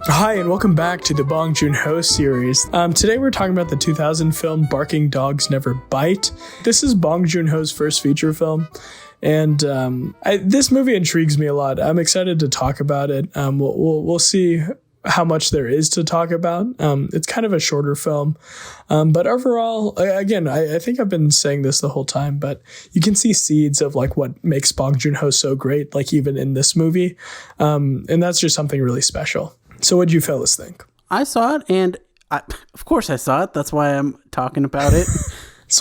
Hi, and welcome back to the Bong Joon-Ho series. Today we're talking about the 2000 film Barking Dogs Never Bite. This is Bong Joon-Ho's first feature film, and this movie intrigues me a lot. I'm excited to talk about it. We'll see how much there is to talk about. It's kind of a shorter film, but overall, again, I think I've been saying this the whole time, but you can see seeds of like what makes Bong Joon-Ho so great, like even in this movie, and that's just something really special. So what did you fellas think? I saw it, and of course I saw it. That's why I'm talking about it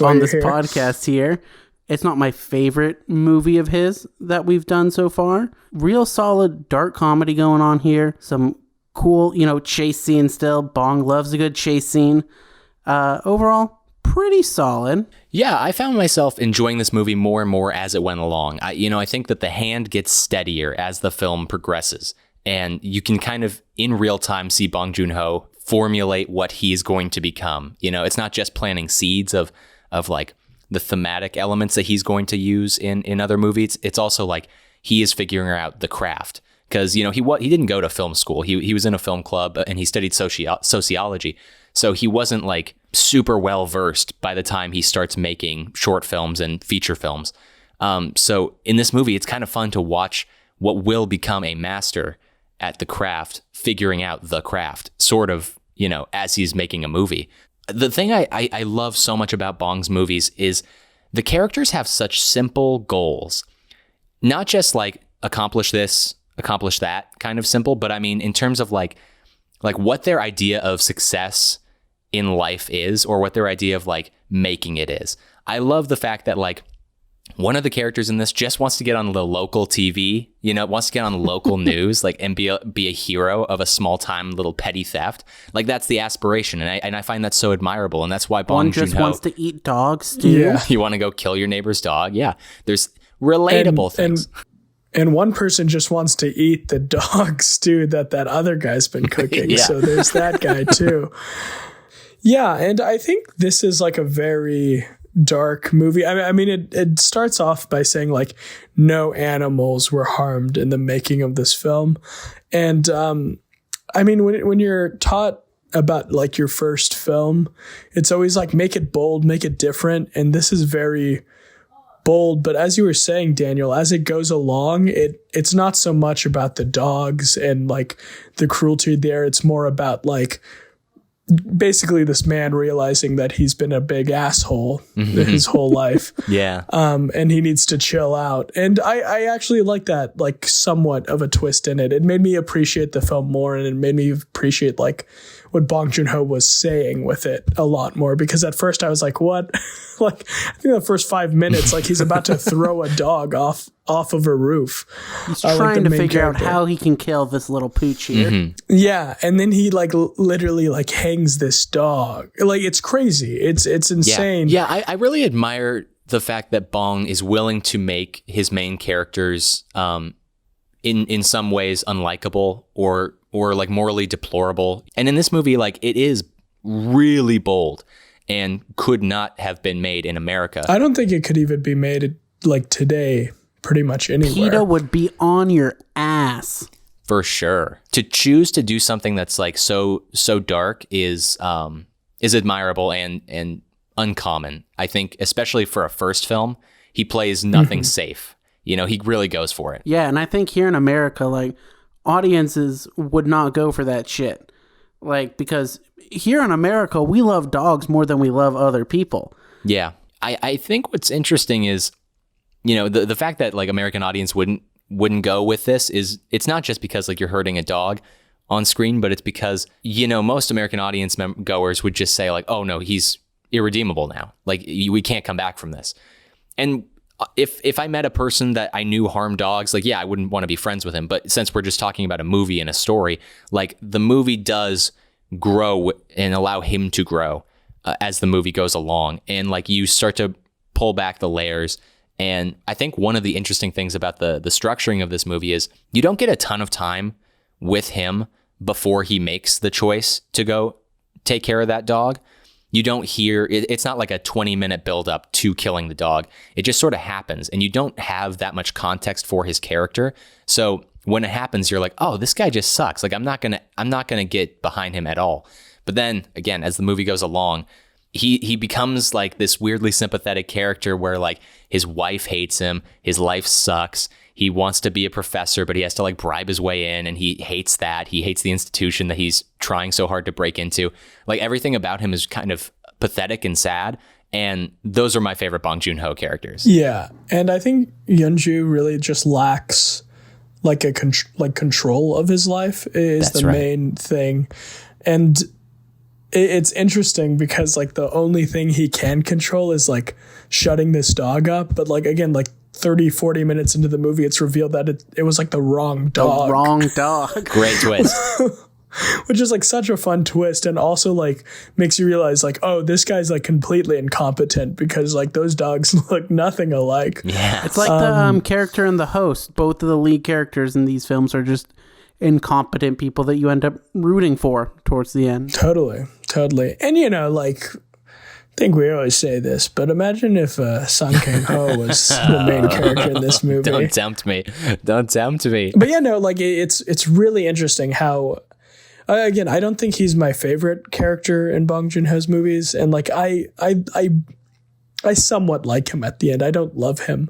on this podcast here. It's not my favorite movie of his that we've done so far. Real solid dark comedy going on here. Some cool, chase scene still. Bong loves a good chase scene. Overall, pretty solid. Yeah, I found myself enjoying this movie more and more as it went along. I think that the hand gets steadier as the film progresses. And you can kind of, in real time, see Bong Joon-Ho formulate what he's going to become. It's not just planting seeds of like the thematic elements that he's going to use in other movies. It's also like he is figuring out the craft. Because, he didn't go to film school. He was in a film club and he studied sociology. So he wasn't like super well versed by the time he starts making short films and feature films. So in this movie, it's kind of fun to watch what will become a master at the craft, figuring out the craft, sort of, as he's making a movie. The thing I love so much about Bong's movies is the characters have such simple goals. Not just like accomplish this, accomplish that kind of simple, but I mean, in terms of like what their idea of success in life is, or what their idea of like making it is. I love the fact that like one of the characters in this just wants to get on the local TV, wants to get on the local news, like, and be a hero of a small time little petty theft. Like, that's the aspiration. And I find that so admirable. And that's why Bong Joon-Ho just wants to eat dogs too. Yeah. You want to go kill your neighbor's dog. Yeah. There's relatable things. And one person just wants to eat the dog stew that other guy's been cooking. Yeah. So there's that guy too. Yeah. And I think this is like a very dark movie. I mean, it starts off by saying like no animals were harmed in the making of this film. And I mean, when you're taught about like your first film, it's always like make it bold, make it different. And this is very bold. But as you were saying, Daniel, as it goes along, it's not so much about the dogs and like the cruelty there. It's more about like basically this man realizing that he's been a big asshole his whole life. Yeah. And he needs to chill out. And I actually like that, like somewhat of a twist in it. It made me appreciate the film more, and it made me appreciate like what Bong Joon-Ho was saying with it a lot more, because at first I was like, what? Like, I think the first 5 minutes, like he's about to throw a dog off of a roof. He's trying to figure out how he can kill this little pooch here. Mm-hmm. Yeah. And then he like literally like hangs this dog. Like, it's crazy. It's insane. Yeah. I really admire the fact that Bong is willing to make his main characters in some ways unlikable or like morally deplorable. And in this movie, like, it is really bold and could not have been made in America. I don't think it could even be made like today, pretty much anywhere. PETA would be on your ass. For sure. To choose to do something that's like so dark is admirable and uncommon. I think, especially for a first film, he plays nothing safe. He really goes for it. Yeah, and I think here in America, like, audiences would not go for that shit. Like, because here in America, we love dogs more than we love other people. Yeah. I think what's interesting is, the fact that like American audience wouldn't go with this is, it's not just because like you're hurting a dog on screen, but it's because, most American audience goers would just say like, oh no, he's irredeemable now. Like, we can't come back from this. And if I met a person that I knew harmed dogs, like, yeah, I wouldn't want to be friends with him. But since we're just talking about a movie and a story, like, the movie does grow and allow him to grow as the movie goes along. And like, you start to pull back the layers. And I think one of the interesting things about the structuring of this movie is you don't get a ton of time with him before he makes the choice to go take care of that dog. You don't hear, it's not like a 20-minute buildup to killing the dog. It just sort of happens, and you don't have that much context for his character. So when it happens, you're like, oh, this guy just sucks. Like, I'm not gonna get behind him at all. But then again, as the movie goes along, he becomes like this weirdly sympathetic character where like his wife hates him, his life sucks. He wants to be a professor, but he has to like bribe his way in, and he hates that. He hates the institution that he's trying so hard to break into. Like, everything about him is kind of pathetic and sad. And those are my favorite Bong Joon-Ho characters. Yeah. And I think Yeonju really just lacks like control of his life is That's the right. main thing. And it's interesting because like the only thing he can control is like shutting this dog up. But like, again, like 30-40 minutes into the movie, it's revealed that it was like the wrong dog. The wrong dog. Great twist. Which is like such a fun twist, and also like makes you realize like, oh, this guy's like completely incompetent because like those dogs look nothing alike. Yeah. It's like the character and the host. Both of the lead characters in these films are just incompetent people that you end up rooting for towards the end. Totally. And you know, like, I think we always say this, but imagine if Song Kang-ho was the main character in this movie. Don't tempt me. But yeah, no, like it's really interesting how, again, I don't think he's my favorite character in Bong Joon-ho's movies, and like I somewhat like him at the end. I don't love him,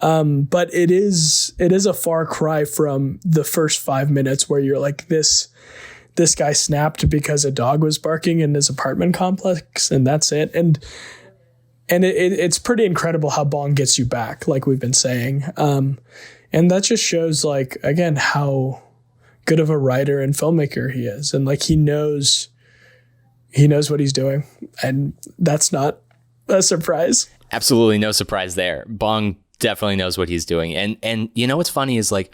but it is a far cry from the first 5 minutes where you're like, this guy snapped because a dog was barking in his apartment complex, and that's it. And it's pretty incredible how Bong gets you back, like we've been saying. And that just shows, like, again, how good of a writer and filmmaker he is. And like, he knows what he's doing. And that's not a surprise. Absolutely no surprise there. Bong definitely knows what he's doing. And you know what's funny is, like,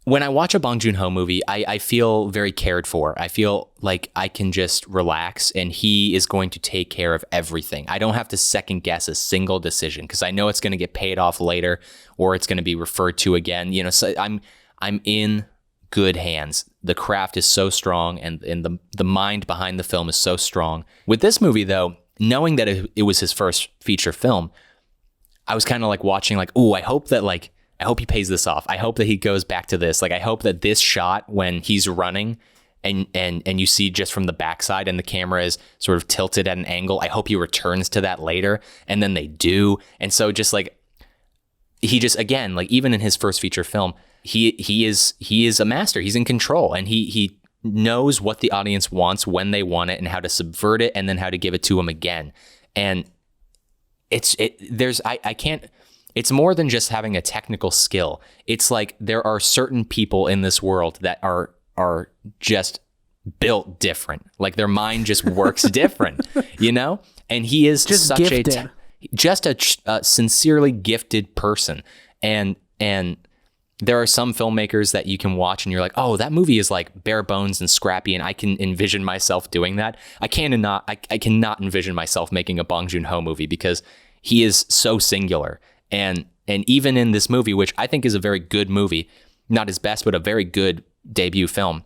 when I watch a Bong Joon-ho movie, I feel very cared for. I feel like I can just relax, and he is going to take care of everything. I don't have to second guess a single decision because I know it's going to get paid off later, or it's going to be referred to again. You know, so I'm in good hands. The craft is so strong, and the mind behind the film is so strong. With this movie, though, knowing that it was his first feature film, I was kind of like watching, like, ooh, I hope he pays this off. I hope that he goes back to this. Like, I hope that this shot when he's running and you see just from the backside and the camera is sort of tilted at an angle, I hope he returns to that later. And then they do. And so just like, he just, again, like, even in his first feature film, he is a master. He's in control, and he knows what the audience wants when they want it, and how to subvert it, and then how to give it to them again. And it's more than just having a technical skill. It's like there are certain people in this world that are just built different. Like, their mind just works different, you know? And he is just such gifted. a sincerely gifted person. And there are some filmmakers that you can watch and you're like, oh, that movie is like bare bones and scrappy, and I can envision myself doing that. I cannot envision myself making a Bong Joon-ho movie because he is so singular. And even in this movie, which I think is a very good movie, not his best, but a very good debut film,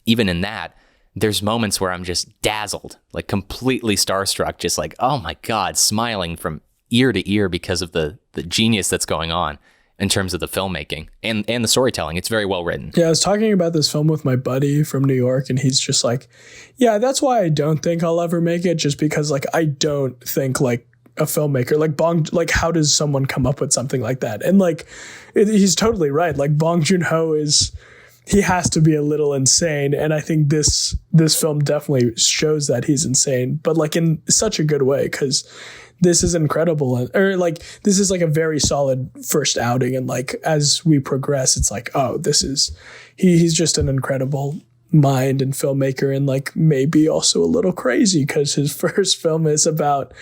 even in that, there's moments where I'm just dazzled, like completely starstruck, just like, oh my God, smiling from ear to ear because of the genius that's going on in terms of the filmmaking and the storytelling. It's very well written. Yeah, I was talking about this film with my buddy from New York, and he's just like, yeah, that's why I don't think I'll ever make it, just because like I don't think like a filmmaker like Bong, like how does someone come up with something like that? And like he's totally right. Like Bong Joon-ho he has to be a little insane, and I think this film definitely shows that he's insane, but like in such a good way, because this is incredible, or like this is like a very solid first outing, and like as we progress, it's like, oh, this is he's just an incredible mind and filmmaker, and like maybe also a little crazy because his first film is about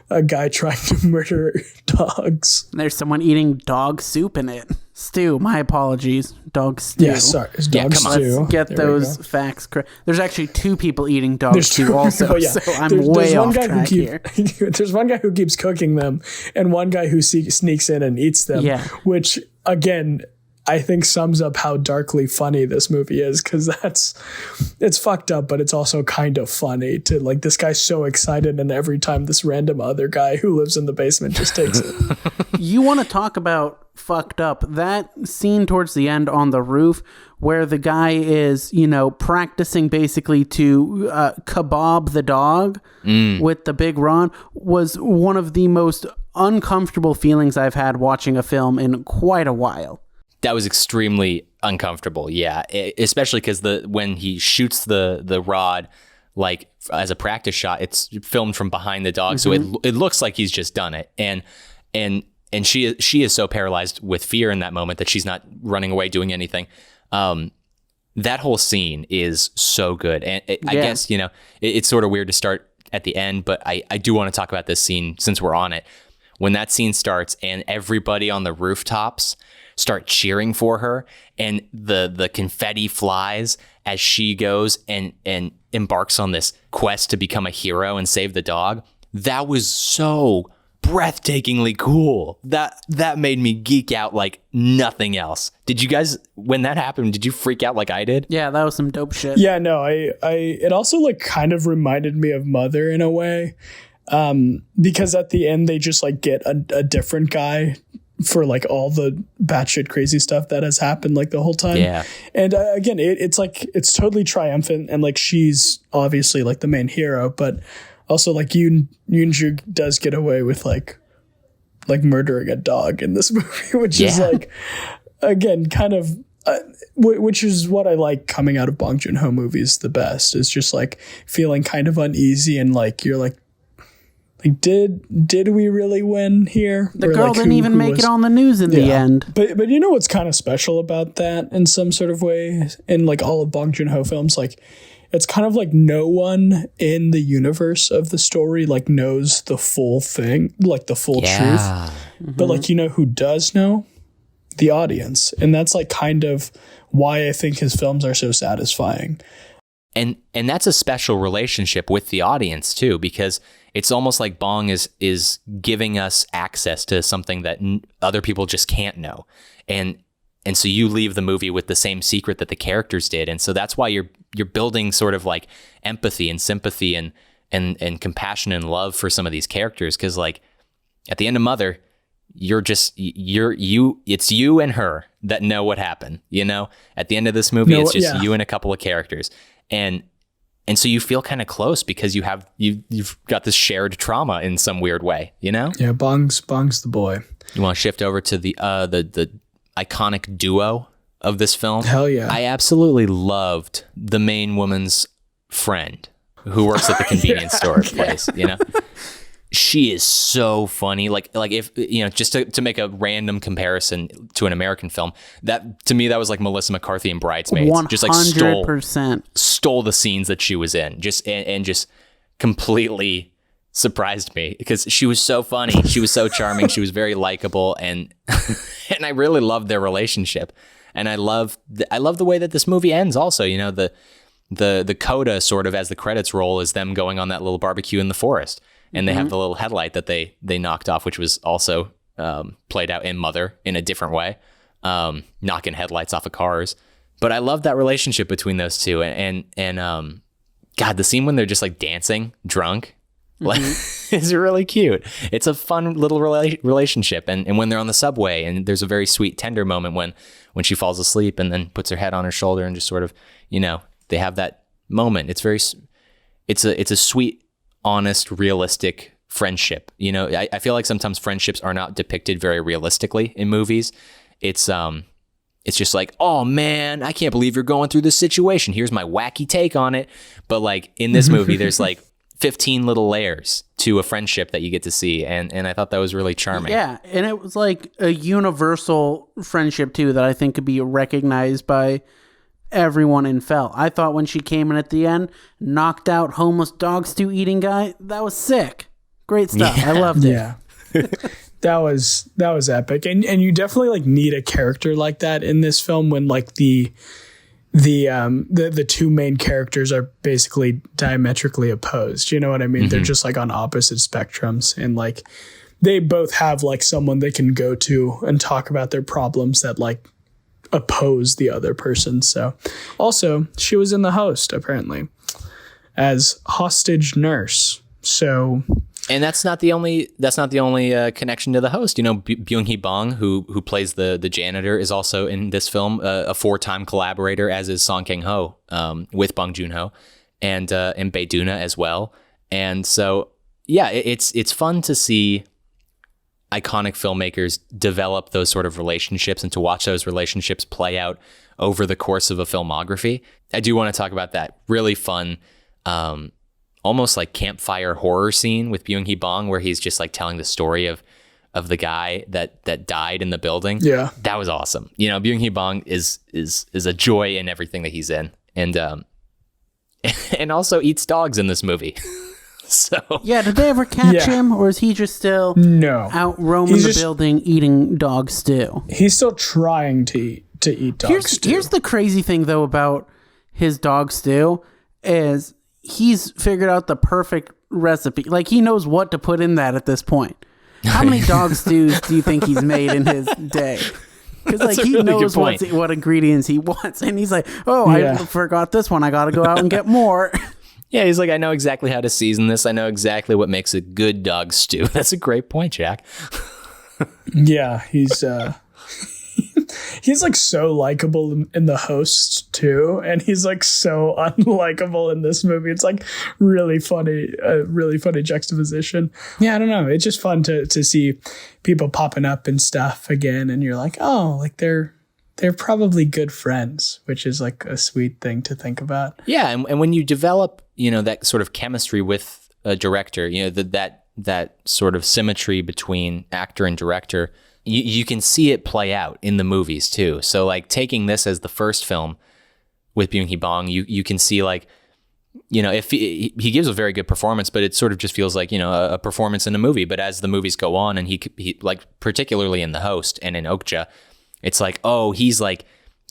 a guy trying to murder dogs. There's someone eating dog soup in it. Stew. My apologies. Dog stew. Yeah, sorry. It's dog stew. Let's get those facts correct. There's actually 2 people eating dog stew also, oh, yeah. So I'm way off track here. There's one guy who keeps cooking them, and one guy who sneaks in and eats them, which, again, I think sums up how darkly funny this movie is, because it's fucked up, but it's also kind of funny to like, this guy's so excited, and every time this random other guy who lives in the basement just takes it. You want to talk about fucked up. That scene towards the end on the roof where the guy is, practicing basically to kebab the dog with the big rod was one of the most uncomfortable feelings I've had watching a film in quite a while. That was extremely uncomfortable, yeah. Especially because when he shoots the rod, like as a practice shot, it's filmed from behind the dog, so it looks like he's just done it. And she is so paralyzed with fear in that moment that she's not running away doing anything. That whole scene is so good, and I guess it's sort of weird to start at the end, but I do want to talk about this scene since we're on it. When that scene starts and everybody on the rooftops start cheering for her, and the confetti flies as she goes and embarks on this quest to become a hero and save the dog. That was so breathtakingly cool. That made me geek out like nothing else. Did you guys, when that happened, did you freak out like I did? Yeah, that was some dope shit. Yeah, no, it also like kind of reminded me of Mother in a way. Because at the end they just like get a different guy for like all the batshit crazy stuff that has happened like the whole time. Yeah. And again, it's like, it's totally triumphant, and like she's obviously like the main hero, but also like Yoon-ju does get away with like murdering a dog in this movie, which is like, again, kind of, which is what I like coming out of Bong Joon-Ho movies the best, is just like feeling kind of uneasy and like, you're like did we really win here? The girl didn't even make it on the news in the end. But you know what's kind of special about that in some sort of way in like all of Bong Joon-Ho films? Like it's kind of like no one in the universe of the story like knows the full thing, like the full truth. But like, who does know? The audience. And that's like kind of why I think his films are so satisfying. And that's a special relationship with the audience too, because it's almost like Bong is giving us access to something that other people just can't know. And so you leave the movie with the same secret that the characters did. And so that's why you're building sort of like empathy and sympathy and compassion and love for some of these characters. Cause like at the end of Mother, it's you and her that know what happened, at the end of this movie, it's just you and a couple of characters. And so you feel kind of close because you've got this shared trauma in some weird way, Yeah, Bong's the boy. You want to shift over to the iconic duo of this film? Hell yeah. I absolutely loved the main woman's friend who works at the convenience store place, She is so funny. Like if, just to make a random comparison to an American film, that to me, that was like Melissa McCarthy in Bridesmaids. 100%. Just like stole the scenes that she was in, and just completely surprised me because she was so funny. She was so charming. She was very likable. And I really loved their relationship. And I love the way that this movie ends also, the coda sort of as the credits roll is them going on that little barbecue in the forest. And they have the little headlight that they knocked off, which was also played out in Mother in a different way, knocking headlights off of cars. But I love that relationship between those two. And God, the scene when they're just like dancing drunk is really cute. It's a fun little relationship. And when they're on the subway, and there's a very sweet, tender moment when she falls asleep and then puts her head on her shoulder and just sort of, they have that moment. It's a sweet, honest, realistic friendship. I feel like sometimes friendships are not depicted very realistically in movies. It's just like, oh man, I can't believe you're going through this situation. Here's my wacky take on it. But like in this movie, there's like 15 little layers to a friendship that you get to see. And I thought that was really charming. Yeah. And it was like a universal friendship too, that I think could be recognized by everyone in Fell. I thought when she came in at the end, knocked out homeless dog stew eating guy, that was sick. Great stuff. Yeah. I loved it. Yeah. That was epic. And you definitely like need a character like that in this film when like the two main characters are basically diametrically opposed. You know what I mean? They're just like on opposite spectrums, and like they both have like someone they can go to and talk about their problems that like oppose the other person. So also she was in The Host apparently as hostage nurse. So And that's not the only connection to the host. Byung-hee Bong, who plays the janitor, is also in this film, a 4-time collaborator, as is Song Kang-ho with Bong Joon-ho, and Bae Doona as well. And so, yeah, it's fun to see iconic filmmakers develop those sort of relationships and to watch those relationships play out over the course of a filmography. I do want to talk about that really fun, almost like campfire horror scene with Byung-hee Bong, where he's just like telling the story of the guy that died in the building. Yeah, that was awesome. Byung-hee Bong is a joy in everything that he's in, and and also eats dogs in this movie. So yeah, did they ever catch him, or is he just still out roaming the building eating dog stew? He's still trying to eat dog stew. Here's the crazy thing though about his dog stew is he's figured out the perfect recipe. Like, he knows what to put in that at this point. How many dog stews do you think he's made in his day? Because like he really knows what ingredients he wants, and he's like, I forgot this one. I got to go out and get more. Yeah, he's like, I know exactly how to season this. I know exactly what makes a good dog stew. That's a great point, Jack. Yeah, he's like so likable in The Host too, and he's like so unlikable in this movie. It's like really funny juxtaposition. Yeah, I don't know. It's just fun to see people popping up and stuff again, and you're like, oh, like they're probably good friends, which is like a sweet thing to think about. Yeah, and when you develop, that sort of chemistry with a director, that sort of symmetry between actor and director, you can see it play out in the movies too. So like taking this as the first film with Byung-hee Bong, you can see like, if he gives a very good performance, but it sort of just feels like, a performance in a movie. But as the movies go on, and he like particularly in The Host and in Okja, it's like, oh, he's like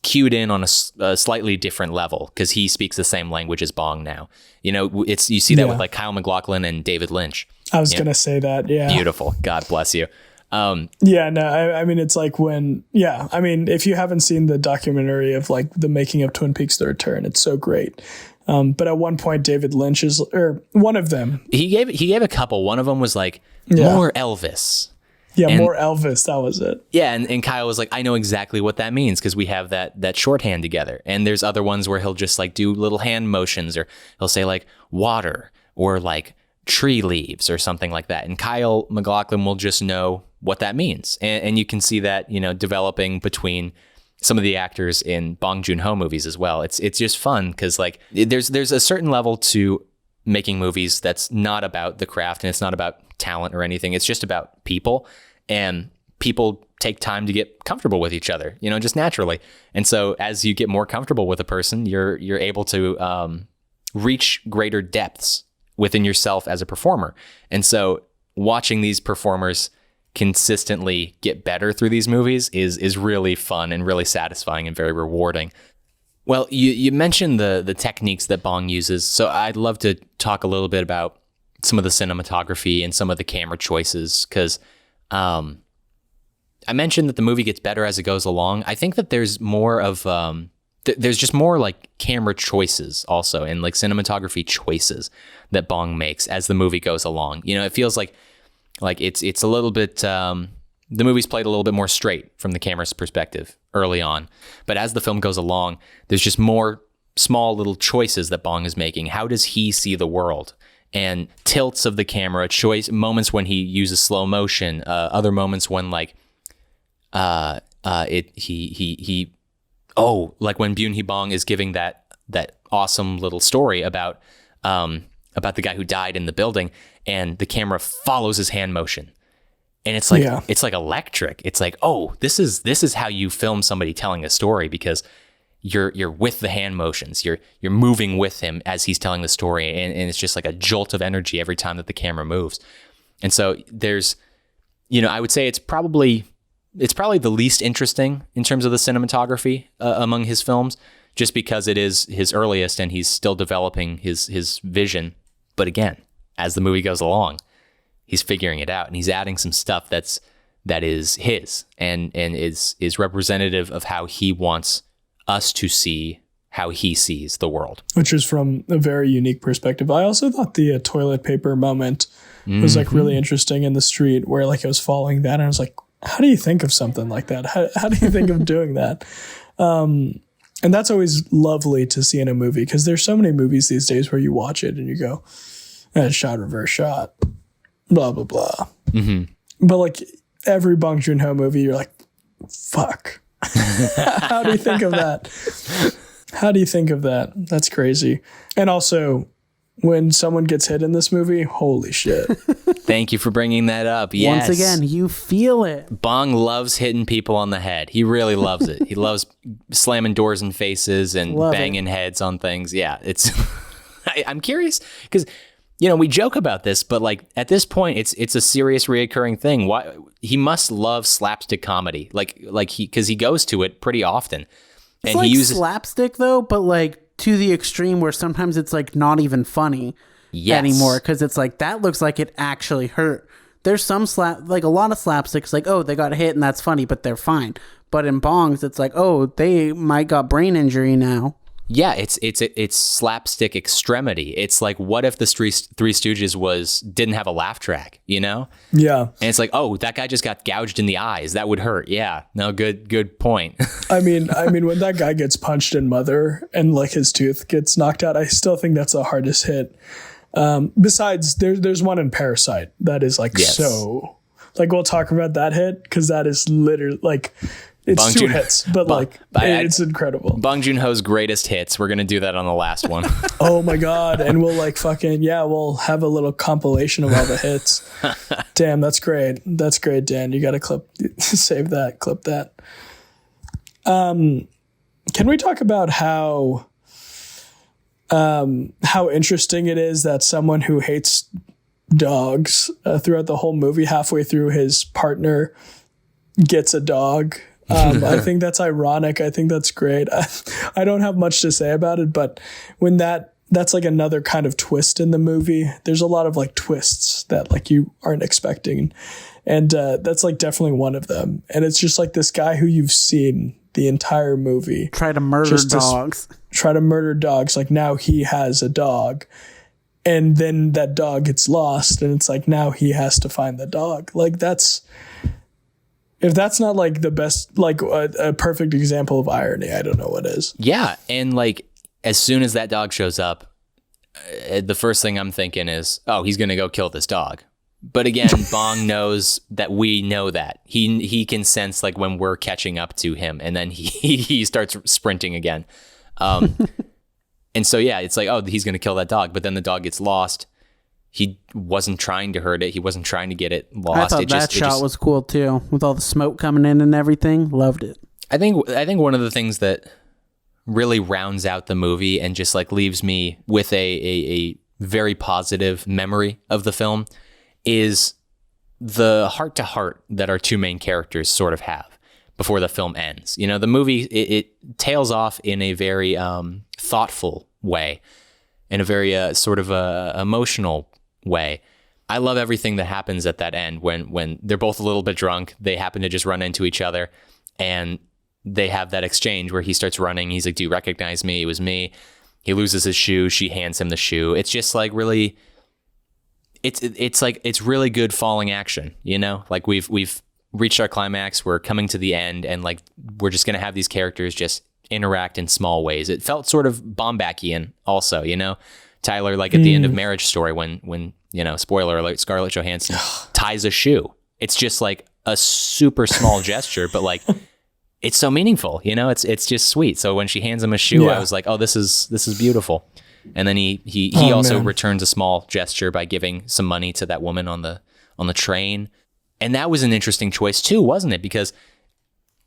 cued in on a slightly different level because he speaks the same language as Bong now. You see that with like Kyle MacLachlan and David Lynch. I was going to say that. Yeah. Beautiful. God bless you. I mean, it's like if you haven't seen the documentary of like the making of Twin Peaks: The Return, it's so great. But at one point, David Lynch or one of them. He gave a couple. One of them was like more Elvis. Yeah, more Elvis. That was it. Yeah, and Kyle was like, I know exactly what that means because we have that shorthand together. And there's other ones where he'll just like do little hand motions, or he'll say like water or like tree leaves or something like that. And Kyle MacLachlan will just know what that means. And you can see that, developing between some of the actors in Bong Joon-ho movies as well. It's just fun because like there's a certain level to making movies that's not about the craft and it's not about talent or anything. It's just about people, and people take time to get comfortable with each other, just naturally. And so as you get more comfortable with a person, you're able to reach greater depths within yourself as a performer. And so watching these performers consistently get better through these movies is really fun and really satisfying and very rewarding. Well, you mentioned the techniques that Bong uses, so I'd love to talk a little bit about some of the cinematography and some of the camera choices, because I mentioned that the movie gets better as it goes along. I think that there's more of there's just more like camera choices also, and like cinematography choices that Bong makes as the movie goes along. It feels like it's a little bit the movie's played a little bit more straight from the camera's perspective early on, but as the film goes along, there's just more small little choices that Bong is making. How does he see the world? And tilts of the camera, moments when he uses slow motion, other moments when like like when Byung-hee Bong is giving that awesome little story about the guy who died in the building, and the camera follows his hand motion. And it's like it's like electric. It's like, oh, this is how you film somebody telling a story, because you're with the hand motions. You're moving with him as he's telling the story, and it's just like a jolt of energy every time that the camera moves. And so there's, I would say it's probably the least interesting in terms of the cinematography among his films, just because it is his earliest and he's still developing his vision. But again, as the movie goes along, he's figuring it out, and he's adding some stuff that is his and is representative of how he wants us to see how he sees the world. Which is from a very unique perspective. I also thought the toilet paper moment was like really interesting in the street where like I was following that and I was like, how do you think of something like that? How do you think of doing that? And that's always lovely to see in a movie because there's so many movies these days where you watch it and you go, shot, reverse shot, blah, blah, blah. But like every Bong Joon-Ho movie, you're like, fuck. How do you think of that? How do you think of that? That's crazy. And also, when someone gets hit in this movie, holy shit. Thank you for bringing that up. Yes. Once again, you feel it. Bong loves hitting people on the head. He really loves it. He loves slamming doors in faces and banging heads on things. Yeah, it's. I'm curious because, you know, we joke about this, but like at this point, it's a serious reoccurring thing. Why he must love slapstick comedy, because he goes to it pretty often. It's and like he uses slapstick though, but like to the extreme where sometimes it's like not even funny anymore because it's like that looks like it actually hurt. There's some like a lot of slapsticks like, oh, they got hit and that's funny, but they're fine. But in Bongs, it's like, oh, they might got brain injury now. Yeah, it's slapstick extremity. It's like, what if the Three Stooges didn't have a laugh track, you know? Yeah. And it's like, oh, that guy just got gouged in the eyes. That would hurt. Yeah. No, good point. I mean, when that guy gets punched in Mother and like his tooth gets knocked out, I still think that's the hardest hit. Besides, there's one in Parasite that is like so. Like we'll talk about that hit because that is literally like. It's two hits, but it's incredible. Bong Joon-Ho's greatest hits. We're going to do that on the last one. Oh my God. And we'll like we'll have a little compilation of all the hits. Damn, that's great. That's great, Dan. You got to save that, clip that. Can we talk about how interesting it is that someone who hates dogs throughout the whole movie, halfway through his partner gets a dog? I think that's ironic. I think that's great. I don't have much to say about it, but when that's like another kind of twist in the movie. There's a lot of like twists that like you aren't expecting. And that's like definitely one of them. And it's just like this guy who you've seen the entire movie. Try to murder dogs. Try to murder dogs. Like now he has a dog. And then that dog gets lost. And it's like now he has to find the dog. Like if that's not like the best, like a perfect example of irony, I don't know what is. Yeah. And like, as soon as that dog shows up, the first thing I'm thinking is, oh, he's going to go kill this dog. But again, Bong knows that we know that. He can sense like when we're catching up to him and then he starts sprinting again. And so, yeah, it's like, oh, he's going to kill that dog. But then the dog gets lost. He wasn't trying to hurt it. He wasn't trying to get it lost. I thought that shot was cool too, with all the smoke coming in and everything. Loved it. I think one of the things that really rounds out the movie and just like leaves me with a very positive memory of the film is the heart to heart that our two main characters sort of have before the film ends. You know, the movie it tails off in a very thoughtful way, in a very sort of emotional way. I love everything that happens at that end when they're both a little bit drunk. They happen to just run into each other and they have that exchange where he starts running. He's like, do you recognize me? It was me. He loses his shoe. She hands him the shoe. It's just like really, it's really good falling action, you know, like we've reached our climax. We're coming to the end and like, we're just going to have these characters just interact in small ways. It felt sort of Bombackian also, you know, Tyler, like at the end of Marriage Story, when, you know, spoiler alert, Scarlett Johansson ties a shoe. It's just like a super small gesture, but like, it's so meaningful, you know, it's just sweet. So when she hands him a shoe, I was like, oh, this is beautiful. And then he also returns a small gesture by giving some money to that woman on the train. And that was an interesting choice too, wasn't it? Because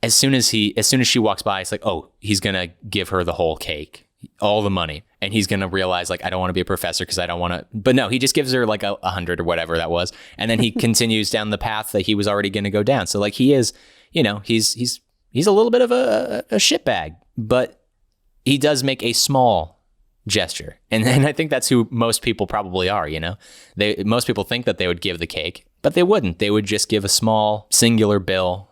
as soon as she walks by, it's like, oh, he's going to give her the whole cake, all the money. And he's going to realize like, I don't want to be a professor because I don't want to, but no, he just gives her like 100 or whatever that was. And then he continues down the path that he was already going to go down. So like he is, you know, he's a little bit of a shitbag, but he does make a small gesture. And I think that's who most people probably are, you know, most people think that they would give the cake, but they wouldn't. They would just give a small singular bill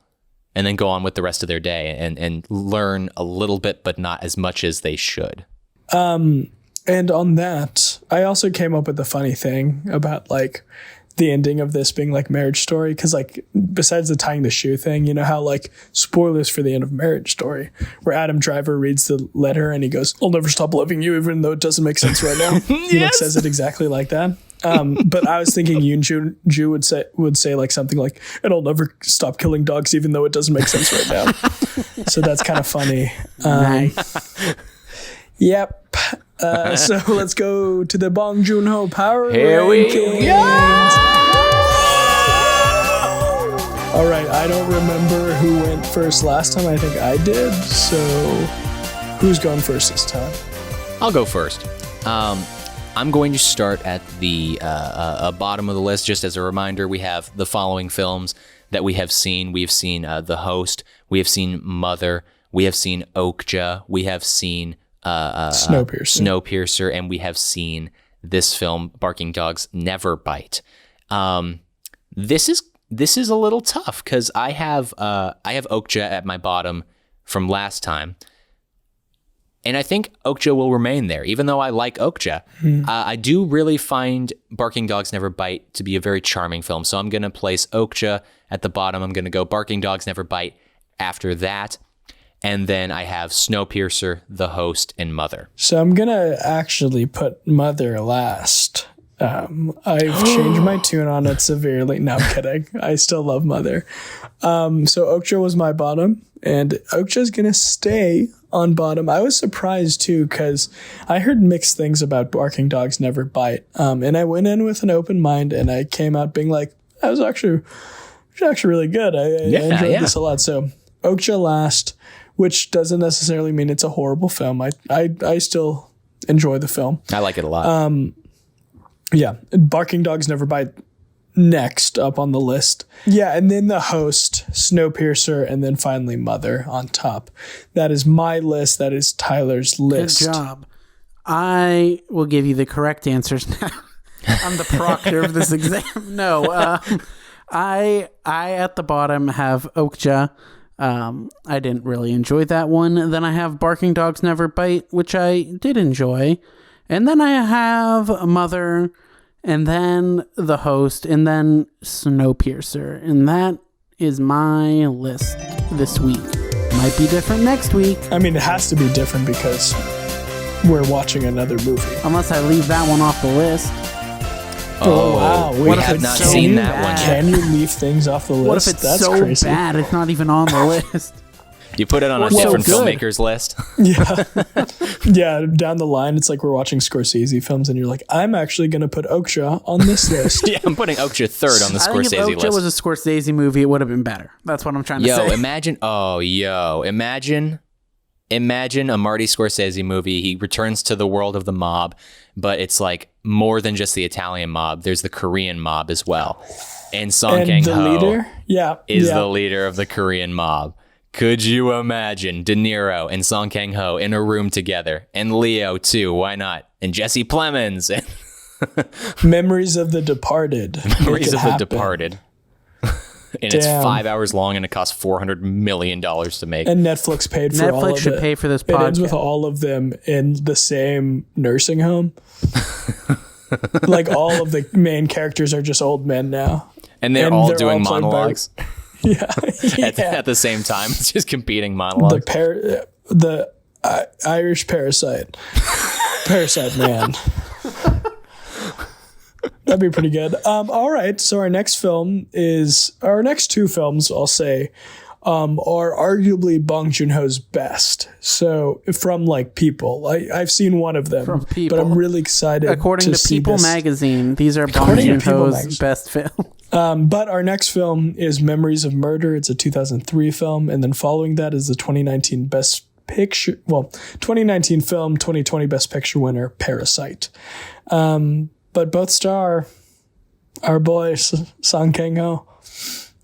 and then go on with the rest of their day and learn a little bit, but not as much as they should. And on that, I also came up with a funny thing about like the ending of this being like Marriage Story. Cause like besides the tying the shoe thing, you know how like spoilers for the end of Marriage Story where Adam Driver reads the letter and he goes, "I'll never stop loving you," even though it doesn't make sense right now. Yes! He like says it exactly like that. But I was thinking Yoon Ju would say like something like, "And I'll never stop killing dogs, even though it doesn't make sense right now." So that's kind of funny. Nice. Yep. So let's go to the Bong Joon-Ho power Here rankings. we go. All right, I don't remember who went first last time. I think I did. So who's going first this time? I'll go first. I'm going to start at the bottom of the list. Just as a reminder, we have the following films that we have seen. We have seen The Host. We have seen Mother. We have seen Okja. We have seen Snowpiercer, and we have seen this film, Barking Dogs Never Bite. This is a little tough because I have Okja at my bottom from last time, and I think Okja will remain there, even though I like Okja. I do really find Barking Dogs Never Bite to be a very charming film, so I'm going to place Okja at the bottom. I'm going to go Barking Dogs Never Bite after that. And then I have Snowpiercer, The Host, and Mother. So I'm going to actually put Mother last. I've changed my tune on it severely. No, I'm kidding. I still love Mother. So Okja was my bottom, and Okja is going to stay on bottom. I was surprised, too, because I heard mixed things about Barking Dogs Never Bite. And I went in with an open mind, and I came out being like, that was actually really good. I enjoyed this a lot. So Okja last, which doesn't necessarily mean it's a horrible film. I still enjoy the film. I like it a lot. Yeah. Barking Dogs Never Bite next up on the list. Yeah. And then The Host, Snowpiercer, and then finally Mother on top. That is my list. That is Tyler's list. Good job. I will give you the correct answers now. I'm the proctor of this exam. No, I at the bottom have Okja. I didn't really enjoy that one. Then I have Barking Dogs Never Bite, which I did enjoy. And then I have Mother, and then The Host, and then Snowpiercer. And that is my list this week. Might be different next week. I mean, it has to be different because we're watching another movie. Unless I leave that one off the list. Oh, wow. We have not seen that one yet. Can you leave things off the list? What if it's That's so crazy. bad it's not even on the list? You put it on a so different good. filmmaker's list. Yeah. Yeah, down the line, it's like we're watching Scorsese films and you're like, I'm actually going to put Okja on this list. Yeah, I'm putting Okja third on the I think Scorsese if Okja list. was a Scorsese movie, it would have been better. That's what I'm trying to say. Imagine a Marty Scorsese movie. He returns to the world of the mob, but it's like more than just the Italian mob. There's the Korean mob as well. And Song Kang-ho is the leader of the Korean mob. Could you imagine De Niro and Song Kang-ho in a room together? And Leo, too. Why not? And Jesse Plemons. Memories of the Departed. Memories of the Departed. And it's 5 hours long and it costs $400 million to make. And Netflix paid for all of it. Netflix should pay for this podcast. It ends with all of them in the same nursing home. Like all of the main characters are just old men now. And they're all doing monologues. Yeah. At the same time. It's just competing monologues. The Irish Parasite. Parasite Man. That'd be pretty good. All right. So our next two films, I'll say, are arguably Bong Joon-ho's best. So from like People, I've seen one of them, but I'm really excited. According to People magazine, these are Bong Joon-ho's best films. But our next film is Memories of Murder. It's a 2003 film. And then following that is the 2019 2019 film, 2020 Best Picture winner, Parasite. But both star our boy Song Kang-ho.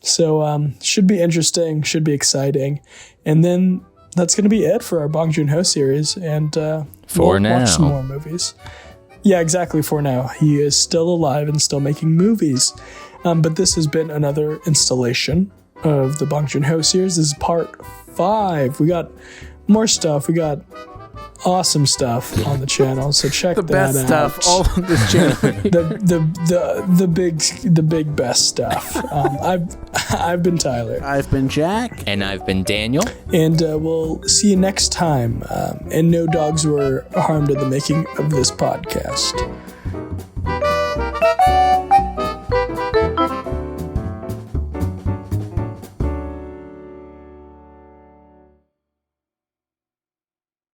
So should be interesting, should be exciting. And then that's going to be it for our Bong Joon-ho series. And we'll watch some more movies. Yeah, exactly, for now. He is still alive and still making movies. But this has been another installation of the Bong Joon-Ho series. This is part 5. We got more stuff. We got awesome stuff on the channel, so check that out. The best stuff, all on this channel. the big best stuff. I've been Tyler. I've been Jack. And I've been Daniel. And we'll see you next time. And no dogs were harmed in the making of this podcast.